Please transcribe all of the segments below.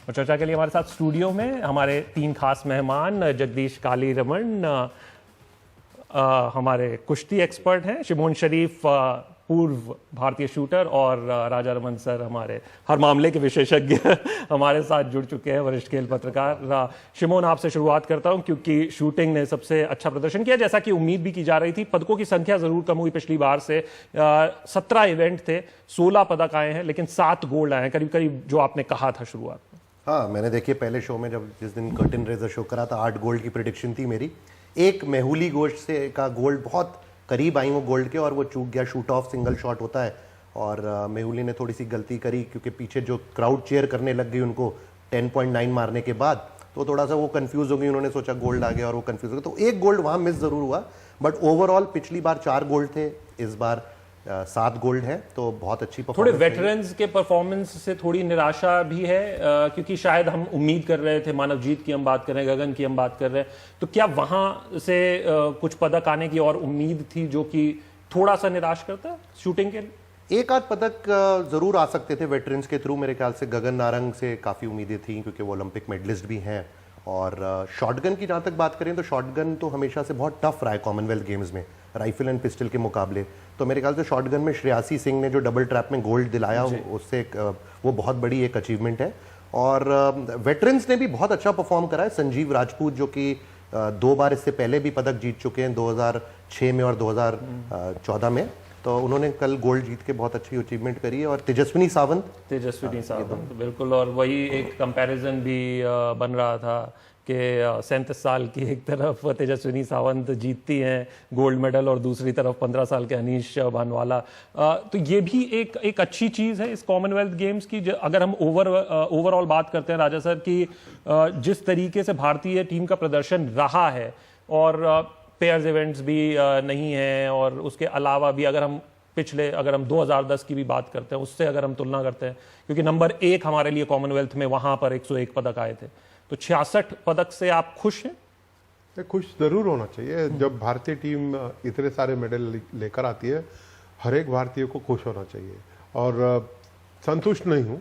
और चर्चा के लिए हमारे साथ स्टूडियो में हमारे 3 खास मेहमान, जगदीश कालीरमण हमारे कुश्ती एक्सपर्ट हैं, शिमोन शरीफ पूर्व भारतीय शूटर, और राजा रमन सर हमारे हर मामले के विशेषज्ञ हमारे साथ जुड़ चुके हैं, वरिष्ठ खेल पत्रकार। शिमोन, आपसे शुरुआत करता हूं क्योंकि शूटिंग ने सबसे अच्छा प्रदर्शन किया, जैसा कि उम्मीद भी की जा रही थी। पदकों की संख्या जरूर कम हुई पिछली बार से, 17 इवेंट थे, 16 पदक आए हैं, लेकिन 7 गोल्ड आए हैं, करीब करीब जो आपने कहा था शुरुआत में। हाँ, मैंने देखिए पहले शो में जब जिस दिन कर्टन रेजर शो करा था, 8 गोल्ड की प्रेडिक्शन थी मेरी। एक मेहुली गोश्त से का गोल्ड बहुत करीब आई वो गोल्ड के, और वो चूक गया। शूट ऑफ सिंगल शॉट होता है, और मेहुली ने थोड़ी सी गलती करी क्योंकि पीछे जो क्राउड चेयर करने लग गई उनको 10.9 मारने के बाद, तो थोड़ा सा वो कंफ्यूज हो गई। उन्होंने सोचा गोल्ड आ गया और वो कंफ्यूज हो गए, तो एक गोल्ड वहाँ मिस जरूर हुआ। बट ओवरऑल पिछली बार 4 गोल्ड थे, इस बार 7 गोल्ड है, तो बहुत अच्छी थोड़े वेटरन्स के परफॉर्मेंस से थोड़ी निराशा भी है, क्योंकि शायद हम उम्मीद कर रहे थे, मानवजीत की हम बात कर रहे हैं, गगन की हम बात कर रहे हैं, तो क्या वहां से कुछ पदक आने की और उम्मीद थी जो कि थोड़ा सा निराश करता है शूटिंग के लिए? एक आध पदक जरूर आ सकते थे वेटरन्स के थ्रू। मेरे ख्याल से गगन नारंग से काफ़ी उम्मीदें थी क्योंकि वो ओलंपिक मेडलिस्ट भी हैं। और शॉटगन की जहाँ तक बात करें तो शॉटगन तो हमेशा से बहुत टफ रहा है कॉमनवेल्थ गेम्स में, राइफल एंड पिस्टल के मुकाबले। तो मेरे ख्याल से शॉटगन में श्रेयासी सिंह ने जो डबल ट्रैप में गोल्ड दिलाया, उससे वो बहुत बड़ी एक अचीवमेंट है। और वेटरन्स ने भी बहुत अच्छा परफॉर्म करा है। संजीव राजपूत जो कि 2 बार इससे पहले भी पदक जीत चुके हैं, 2006 में और 2014 में, तो उन्होंने कल गोल्ड जीत के बहुत अच्छी अचीवमेंट करी है। और तेजस्विनी सावंत बिल्कुल, और वही एक कंपैरिजन भी बन रहा था कि 37 साल की एक तरफ तेजस्विनी सावंत जीतती हैं गोल्ड मेडल और दूसरी तरफ 15 साल के अनीश भानवाला। तो ये भी एक अच्छी चीज़ है इस कॉमनवेल्थ गेम्स की। अगर हम ओवरऑल बात करते हैं राजा सर की, जिस तरीके से भारतीय टीम का प्रदर्शन रहा है, और पेयर्स इवेंट्स भी नहीं हैं, और उसके अलावा भी अगर हम 2010 की भी बात करते हैं, उससे अगर हम तुलना करते हैं, क्योंकि नंबर 1 हमारे लिए कॉमनवेल्थ में वहां पर 101 पदक आए थे, तो 66 पदक से आप खुश हैं? खुश जरूर होना चाहिए। जब भारतीय टीम इतने सारे मेडल लेकर आती है, हर एक भारतीय को खुश होना चाहिए। और संतुष्ट नहीं हूं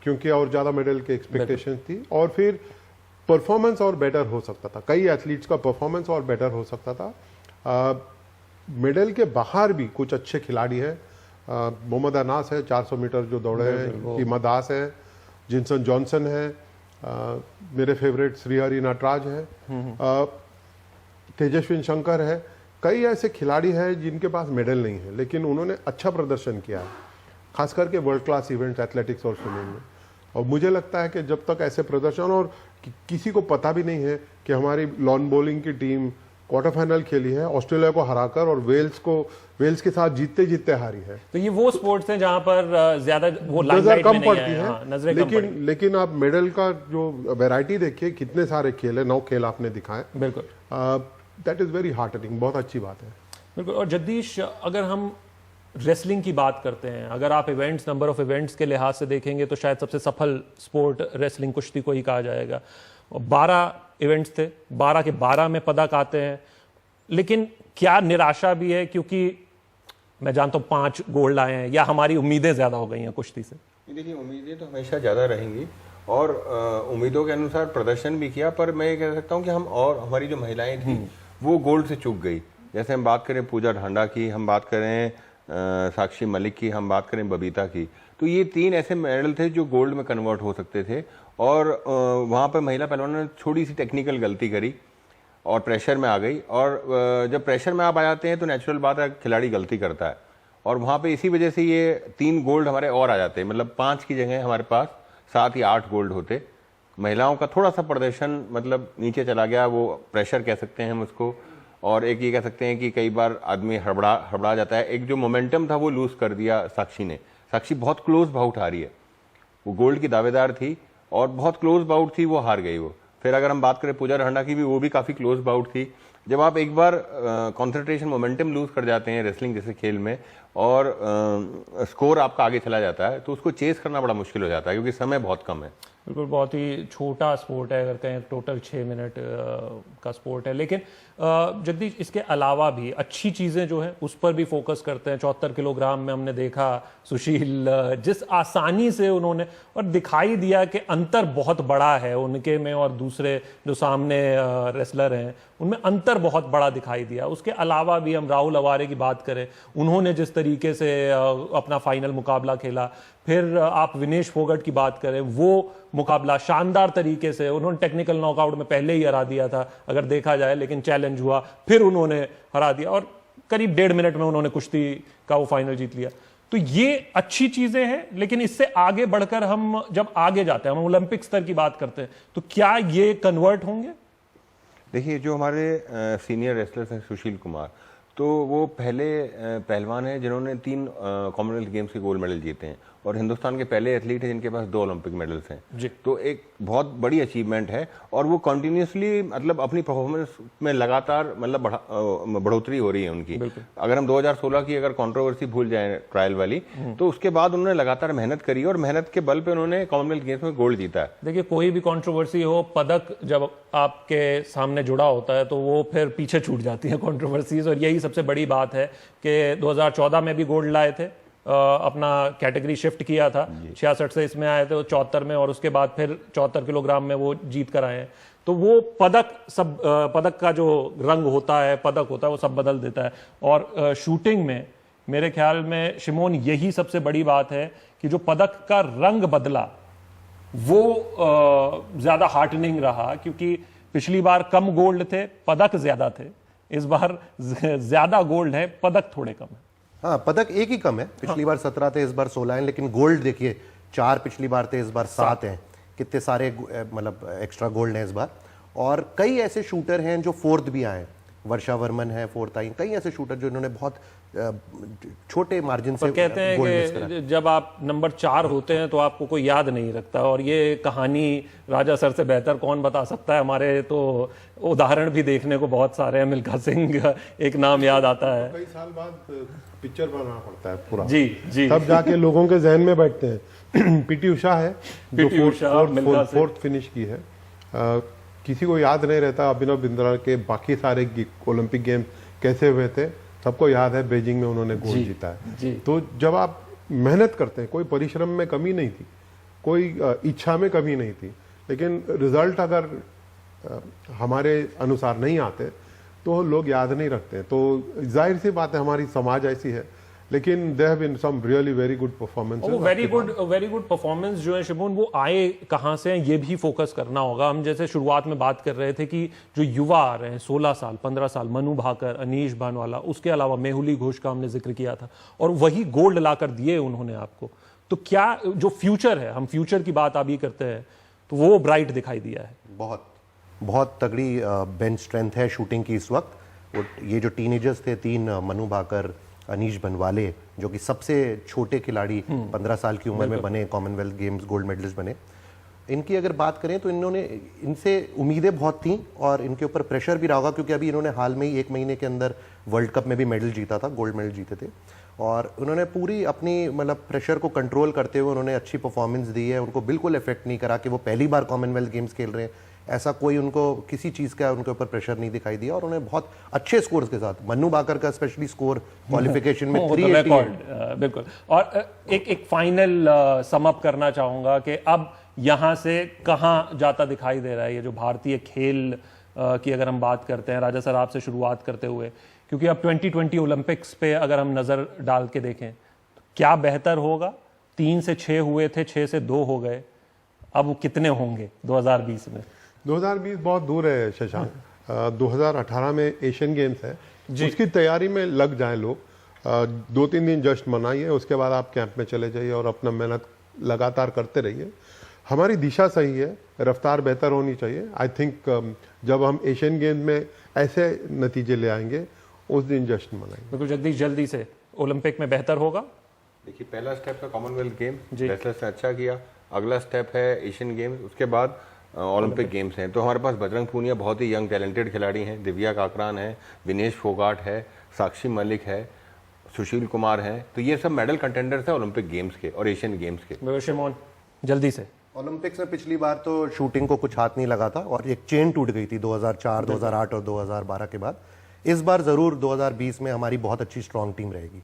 क्योंकि और ज़्यादा मेडल की एक्सपेक्टेशन थी, और फिर परफॉर्मेंस और बेटर हो सकता था। कई एथलीट्स का परफॉर्मेंस और बेटर हो सकता था। मेडल के बाहर भी कुछ अच्छे खिलाड़ी हैं। मोहम्मद अनास है, 400 मीटर जो दौड़े हैं, हिमा दास है, जिनसन जॉनसन है, मेरे फेवरेट श्रीहरि नटराज है, तेजस्विन शंकर है। कई ऐसे खिलाड़ी हैं जिनके पास मेडल नहीं है, लेकिन उन्होंने अच्छा प्रदर्शन किया है, खास करके वर्ल्ड क्लास इवेंट्स एथलेटिक्स और स्विमिंग में। और मुझे लगता है कि जब तक ऐसे प्रदर्शन, और किसी को पता भी नहीं है कि हमारी लॉन बॉलिंग की टीम क्वार्टर फाइनल खेली है ऑस्ट्रेलिया को हराकर, और वेल्स के साथ जीतते जीतते हारी है। तो ये वो स्पोर्ट्स हैं जहां पर ज्यादा वो नजर कम पड़ती है, हाँ, लेकिन आप मेडल का जो वैरायटी देखिए, कितने सारे खेल है, 9 खेल आपने दिखाए। बिल्कुल, दैट इज वेरी हार्टनिंग, बहुत अच्छी बात है। बिल्कुल। और जगदीश, अगर हम रेसलिंग की बात करते हैं, अगर आप इवेंट्स, नंबर ऑफ इवेंट्स के लिहाज से देखेंगे तो शायद सबसे सफल स्पोर्ट रेसलिंग, कुश्ती को ही कहा जाएगा। 12 इवेंट्स थे, 12 के 12 में पदक आते हैं, लेकिन क्या निराशा भी है क्योंकि मैं जानता हूं 5 गोल्ड आए हैं, या हमारी उम्मीदें ज्यादा हो गई हैं कुश्ती से? देखिए, उम्मीदें तो हमेशा ज़्यादा रहेंगी, और उम्मीदों के अनुसार प्रदर्शन भी किया, पर मैं ये कह सकता हूँ कि हमारी जो महिलाएं थी वो गोल्ड से चूक गई। जैसे हम बात करें पूजा ढांडा की, हम बात करें साक्षी मलिक की, हम बात करें बबीता की, तो ये 3 ऐसे मेडल थे जो गोल्ड में कन्वर्ट हो सकते थे। और वहाँ पर महिला पहलवानों ने थोड़ी सी टेक्निकल गलती करी और प्रेशर में आ गई, और जब प्रेशर में आप आ जाते हैं तो नेचुरल बात है, खिलाड़ी गलती करता है, और वहाँ पे इसी वजह से ये 3 गोल्ड हमारे और आ जाते हैं। मतलब 5 की जगह हमारे पास 7 या 8 गोल्ड होते। महिलाओं का थोड़ा सा प्रदर्शन मतलब नीचे चला गया, वो प्रेशर कह सकते हैं हम उसको, और एक ये कह सकते हैं कि कई बार आदमी हड़बड़ा जाता है। एक जो मोमेंटम था वो लूज कर दिया साक्षी ने। साक्षी बहुत क्लोज बाउट हारी है, वो गोल्ड की दावेदार थी और बहुत क्लोज बाउट थी, वो हार गई वो। फिर अगर हम बात करें पूजा ढांडा की भी, वो भी काफ़ी क्लोज बाउट थी। जब आप एक बार कंसंट्रेशन मोमेंटम लूज कर जाते हैं रेसलिंग जैसे खेल में, और स्कोर आपका आगे चला जाता है तो उसको चेस करना बड़ा मुश्किल हो जाता है क्योंकि समय बहुत कम है। बिल्कुल, बहुत ही छोटा स्पोर्ट है, अगर कहें टोटल 6 मिनट का स्पोर्ट है। लेकिन जगदीश, इसके अलावा भी अच्छी चीज़ें जो हैं उस पर भी फोकस करते हैं। 74 किलोग्राम में हमने देखा सुशील जिस आसानी से उन्होंने, और दिखाई दिया कि अंतर बहुत बड़ा है उनके में और दूसरे जो सामने रेसलर हैं उनमें अंतर बहुत बड़ा दिखाई दिया। उसके अलावा भी हम राहुल अवारे की बात करें, उन्होंने जिस तरीके से अपना फाइनल मुकाबला खेला, फिर आप विनेश फोगट की बात करें, वो मुकाबला शानदार तरीके से उन्होंने टेक्निकल नॉकआउट में पहले ही हरा दिया था अगर देखा जाए, लेकिन चैलेंज हुआ, फिर उन्होंने हरा दिया और करीब 1.5 मिनट में उन्होंने कुश्ती का वो फाइनल जीत लिया। तो ये अच्छी चीजें हैं, लेकिन इससे आगे बढ़कर हम जब आगे जाते हैं, हम ओलंपिक स्तर की बात करते हैं, तो क्या ये कन्वर्ट होंगे? देखिए, जो हमारे सीनियर रेसलर्स हैं सुशील कुमार, तो वो पहले पहलवान हैं जिन्होंने 3 कॉमनवेल्थ गेम्स के गोल्ड मेडल जीते हैं और हिंदुस्तान के पहले एथलीट हैं जिनके पास 2 ओलंपिक मेडल्स हैं। तो एक बहुत बड़ी अचीवमेंट है और वो कंटिन्यूसली मतलब अपनी परफॉर्मेंस में लगातार मतलब बढ़ोतरी हो रही है उनकी। अगर हम 2016 की अगर कंट्रोवर्सी भूल जाएं ट्रायल वाली, तो उसके बाद उन्होंने लगातार मेहनत करी और मेहनत के बल पे उन्होंने कॉमनवेल्थ गेम्स में गोल्ड जीता है। देखिए, कोई भी कंट्रोवर्सी हो, पदक जब आपके सामने जुड़ा होता है तो वो फिर पीछे छूट जाती है कंट्रोवर्सीज, और यही सबसे बड़ी बात है कि 2014 में भी गोल्ड लाए थे, अपना कैटेगरी शिफ्ट किया था, 66 से इसमें आए थे, वो 74 में, और उसके बाद फिर 74 किलोग्राम में वो जीत कर आए हैं। तो वो पदक का जो रंग होता है, पदक होता है, वो सब बदल देता है। और शूटिंग में मेरे ख्याल में शिमोन यही सबसे बड़ी बात है कि जो पदक का रंग बदला वो ज्यादा हार्टनिंग रहा, क्योंकि पिछली बार कम गोल्ड थे, पदक ज्यादा थे, इस बार ज्यादा गोल्ड है, पदक थोड़े कम है। हाँ, पदक एक ही कम है, पिछली बार 17 थे, इस बार 16 हैं, लेकिन गोल्ड देखिए 4 पिछली बार थे, इस बार 7 हैं। कितने सारे मतलब एक्स्ट्रा गोल्ड हैं इस बार। और कई ऐसे शूटर हैं जो 4th भी आए, वर्षा वर्मन है 4th आई, कई ऐसे शूटर जो इन्होंने बहुत छोटे मार्जिन से कहते हैं कि जब आप नंबर 4 होते हैं तो आपको कोई याद नहीं रखता, और ये कहानी राजा सर से बेहतर कौन बता सकता है। हमारे तो उदाहरण भी देखने को बहुत सारे हैं, मिल्खा सिंह एक नाम याद आता है। कई साल बाद पिक्चर बनाना पड़ता है पूरा, जी, तब जाके लोगों के जहन में बैठते हैं। पीटी उषा है जो 4th फिनिश की है। किसी को याद नहीं रहता अभिनव बिंद्रा के बाकी सारे ओलंपिक गेम कैसे हुए थे, सबको याद है बीजिंग में उन्होंने गोल्ड जीता है। तो जब आप मेहनत करते हैं, कोई परिश्रम में कमी नहीं थी, कोई इच्छा में कमी नहीं थी, लेकिन रिजल्ट अगर हमारे अनुसार नहीं आते तो लोग याद नहीं रखते। तो जाहिर सी बात है, हमारी समाज ऐसी है, लेकिन there have been some really very good performance. Very good performance जो है शिबून, वो आए कहां से हैं ये भी फोकस करना होगा। हम जैसे शुरुआत में बात कर रहे थे कि जो युवा आ रहे हैं 16 साल 15 साल, मनु भाकर, अनीश भानवाला, उसके अलावा मेहुली घोष का हमने जिक्र किया था, और वही गोल्ड लाकर दिए उन्होंने आपको। तो क्या जो फ्यूचर है, हम फ्यूचर की बात अभी करते हैं, तो वो ब्राइट दिखाई दिया है। बहुत तगड़ी बेंच स्ट्रेंथ है शूटिंग की इस वक्त। वो ये जो टीनेजर्स थे 3, मनु भाकर, अनीश बनवाले, जो कि सबसे छोटे खिलाड़ी 15 साल की उम्र में बने, कॉमनवेल्थ गेम्स गोल्ड मेडलिस्ट बने, इनकी अगर बात करें तो इनसे उम्मीदें बहुत थीं और इनके ऊपर प्रेशर भी रहा होगा, क्योंकि अभी इन्होंने हाल में ही 1 महीने के अंदर वर्ल्ड कप में भी मेडल जीता था, गोल्ड मेडल जीते थे, और उन्होंने पूरी अपनी मतलब प्रेशर को कंट्रोल करते हुए उन्होंने अच्छी परफॉर्मेंस दी है। उनको बिल्कुल इफेक्ट नहीं करा कि वो पहली बार कॉमनवेल्थ गेम्स खेल रहे हैं, ऐसा कोई उनको किसी चीज़ का उनके ऊपर प्रेशर नहीं दिखाई दिया, और उन्हें बहुत अच्छे स्कोर्स के साथ, मन्नू भाकर का स्पेशली स्कोर क्वालिफिकेशन में 388। बिल्कुल। और एक फाइनल सम अप करना चाहूंगा कि अब यहाँ से कहाँ जाता दिखाई दे रहा है ये जो भारतीय खेल की अगर हम बात करते हैं, राजा सर आपसे शुरुआत करते हुए, क्योंकि अब 2020 ओलंपिक्स पे अगर हम नज़र डाल के देखें तो क्या बेहतर होगा? 3 से 6 हुए थे, 6 से 2 हो गए, अब वो कितने होंगे 2020 में? 2020 बहुत दूर है शशांक। 2018 में एशियन गेम्स है, उसकी तैयारी में लग जाए लोग। 2-3 दिन जस्ट मनाइए, उसके बाद आप कैंप में चले जाइए और अपना मेहनत लगातार करते रहिए। हमारी दिशा सही है, रफ्तार बेहतर होनी चाहिए। आई थिंक जब हम एशियन गेम्स में ऐसे नतीजे ले आएंगे उस दिन जश्न मनाएंगे। बिल्कुल जगदीश, जल्दी से ओलंपिक में बेहतर होगा। देखिए, पहला स्टेप है कॉमनवेल्थ गेम, रेसलर्स ने अच्छा किया। अगला स्टेप है एशियन गेम्स, उसके बाद ओलंपिक गेम्स हैं। तो हमारे पास बजरंग पूनिया बहुत ही यंग टैलेंटेड खिलाड़ी हैं, दिव्या काकरान है, विनेश फोगाट है, साक्षी मलिक है, सुशील कुमार हैं, तो ये सब मेडल कंटेंडर्स हैं ओलंपिक गेम्स के और एशियन गेम्स के। शिमोन जल्दी से। ओलंपिक्स में पिछली बार तो शूटिंग को कुछ हाथ नहीं लगा था और एक चेन टूट गई थी 2004, 2008 और 2012 के बाद। इस बार जरूर 2020 में हमारी बहुत अच्छी स्ट्रांग टीम रहेगी।